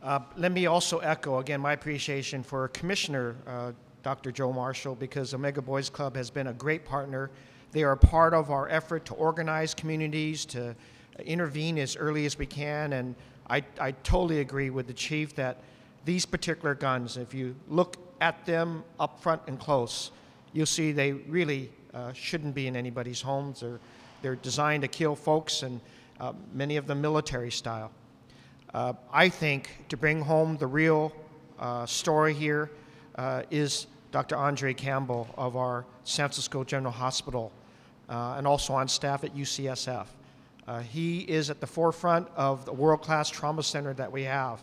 Let me also echo, again, my appreciation for Commissioner Dr. Joe Marshall, because Omega Boys Club has been a great partner. They are a part of our effort to organize communities, to intervene as early as we can, and I totally agree with the Chief that these particular guns, if you look at them up front and close, you'll see they really shouldn't be in anybody's homes. They're designed to kill folks, and many of them military style. I think to bring home the real story here is Dr. Andre Campbell of our San Francisco General Hospital and also on staff at UCSF. He is at the forefront of the world-class trauma center that we have.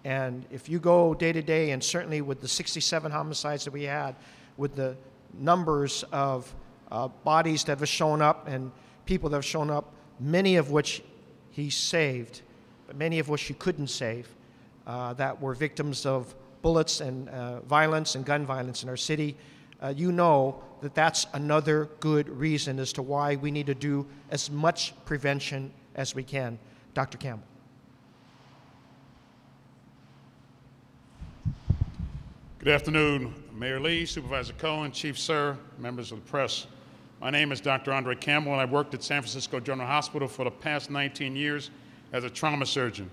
And if you go day to day, and certainly with the 67 homicides that we had, with the numbers of bodies that have shown up and people that have shown up, many of which he saved, but many of which he couldn't save, that were victims of bullets and violence and gun violence in our city, you know that that's another good reason as to why we need to do as much prevention as we can. Dr. Campbell. Good afternoon, Mayor Lee, Supervisor Cohen, Chief Sir, members of the press. My name is Dr. Andre Campbell, and I worked at San Francisco General Hospital for the past 19 years as a trauma surgeon.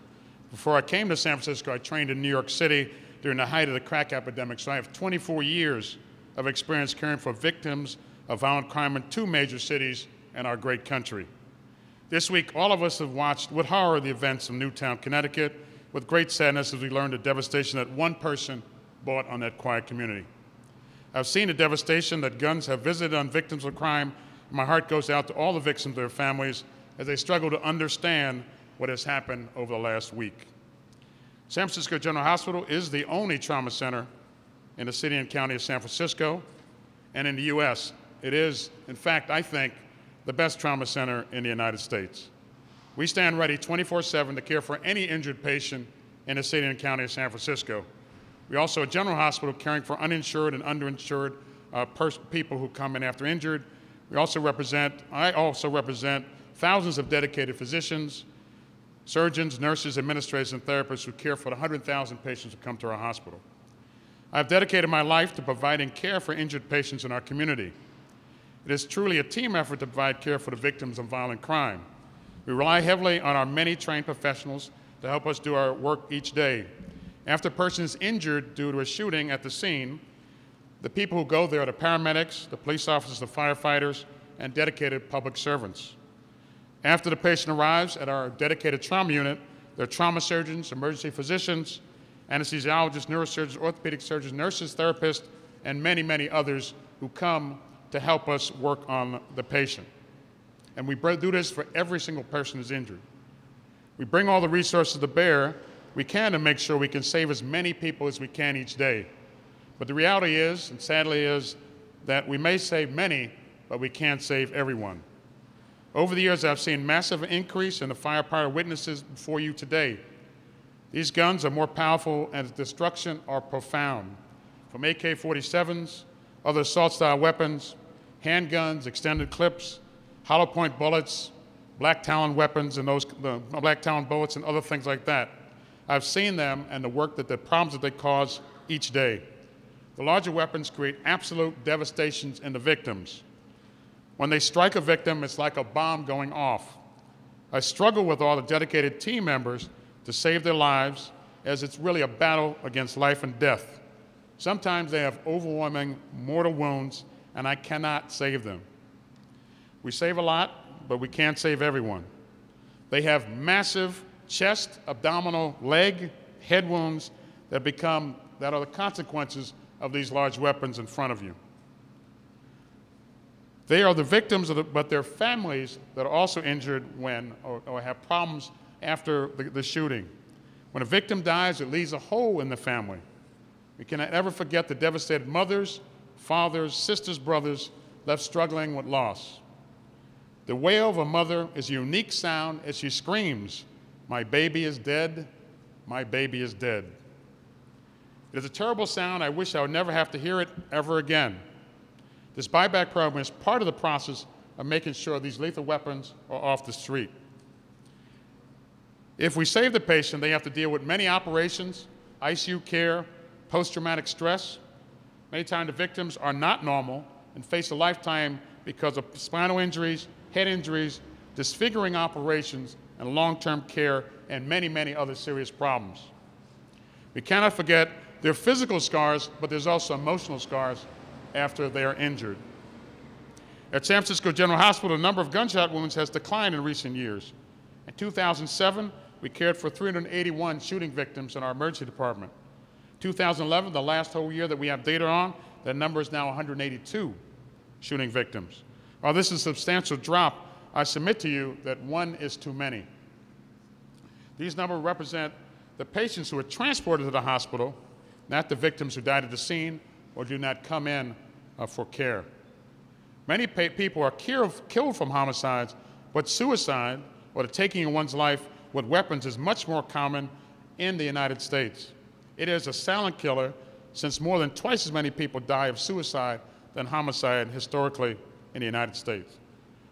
Before I came to San Francisco, I trained in New York City during the height of the crack epidemic, so I have 24 years of experience caring for victims of violent crime in 2 major cities in our great country. This week, all of us have watched with horror the events of Newtown, Connecticut, with great sadness as we learned the devastation that one person brought on that quiet community. I've seen the devastation that guns have visited on victims of crime, and my heart goes out to all the victims and their families as they struggle to understand what has happened over the last week. San Francisco General Hospital is the only trauma center in the city and county of San Francisco and in the U.S. It is, in fact, I think, the best trauma center in the United States. We stand ready 24/7 to care for any injured patient in the city and county of San Francisco. We also a general hospital caring for uninsured and underinsured people who come in after injured. I also represent thousands of dedicated physicians, surgeons, nurses, administrators, and therapists who care for the 100,000 patients who come to our hospital. I've dedicated my life to providing care for injured patients in our community. It is truly a team effort to provide care for the victims of violent crime. We rely heavily on our many trained professionals to help us do our work each day. After a person is injured due to a shooting at the scene, the people who go there are the paramedics, the police officers, the firefighters, and dedicated public servants. After the patient arrives at our dedicated trauma unit, there are trauma surgeons, emergency physicians, anesthesiologists, neurosurgeons, orthopedic surgeons, nurses, therapists, and many, many others who come to help us work on the patient. And we do this for every single person who's injured. We bring all the resources to bear we can to make sure we can save as many people as we can each day. But the reality is, and sadly is, that we may save many, but we can't save everyone. Over the years, I've seen massive increase in the firepower witnesses before you today. These guns are more powerful and its destruction are profound. From AK-47s, other assault-style weapons, handguns, extended clips, hollow point bullets, black talon weapons, and black talon bullets and other things like that. I've seen them and the problems that they cause each day. The larger weapons create absolute devastations in the victims. When they strike a victim, it's like a bomb going off. I struggle with all the dedicated team members to save their lives, as it's really a battle against life and death. Sometimes they have overwhelming mortal wounds, and I cannot save them. We save a lot, but we can't save everyone. They have massive chest, abdominal, leg, head wounds that are the consequences of these large weapons in front of you. They are the victims, but their families that are also injured or have problems after the shooting. When a victim dies, it leaves a hole in the family. We cannot ever forget the devastated mothers, fathers, sisters, brothers left struggling with loss. The wail of a mother is a unique sound as she screams, "My baby is dead, my baby is dead." It is a terrible sound. I wish I would never have to hear it ever again. This buyback program is part of the process of making sure these lethal weapons are off the street. If we save the patient, they have to deal with many operations, ICU care, post-traumatic stress. Many times the victims are not normal and face a lifetime because of spinal injuries, head injuries, disfiguring operations, and long-term care, and many, many other serious problems. We cannot forget their physical scars, but there's also emotional scars after they are injured. At San Francisco General Hospital, the number of gunshot wounds has declined in recent years. In 2007, we cared for 381 shooting victims in our emergency department. 2011, the last whole year that we have data on, that number is now 182 shooting victims. While this is a substantial drop, I submit to you that one is too many. These numbers represent the patients who are transported to the hospital, not the victims who died at the scene or do not come in for care. Many people are killed from homicides, but suicide, or the taking of one's life with weapons, is much more common in the United States. It is a silent killer, since more than twice as many people die of suicide than homicide historically in the United States.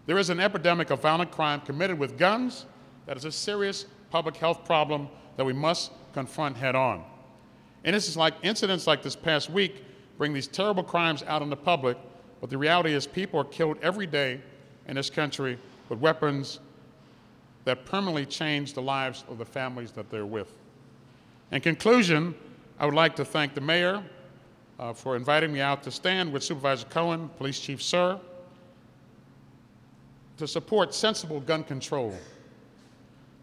There is an epidemic of violent crime committed with guns that is a serious public health problem that we must confront head on. And incidents like this past week bring these terrible crimes out in the public, but the reality is people are killed every day in this country with weapons that permanently change the lives of the families that they're with. In conclusion, I would like to thank the mayor for inviting me out to stand with Supervisor Cohen, Police Chief Sir, to support sensible gun control.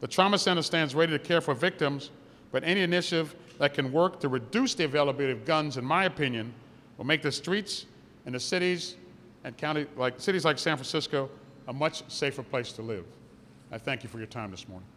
The Trauma Center stands ready to care for victims, but any initiative that can work to reduce the availability of guns, in my opinion, will make the streets in the cities and cities like San Francisco a much safer place to live. I thank you for your time this morning.